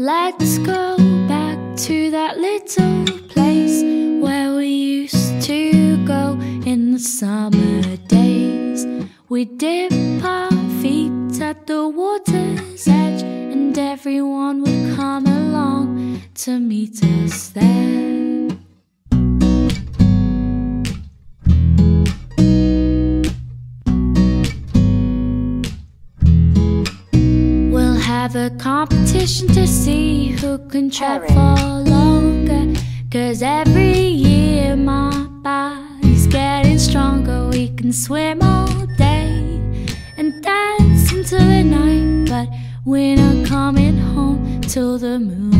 Let's go back to that little place where we used to go in the summer days. We dip our feet at the water's edge, and everyone would come along to meet us there. Have a competition to see who can tread for longer, 'cause every year my body's getting stronger. We can swim all day and dance into the night, but we're not coming home till the moon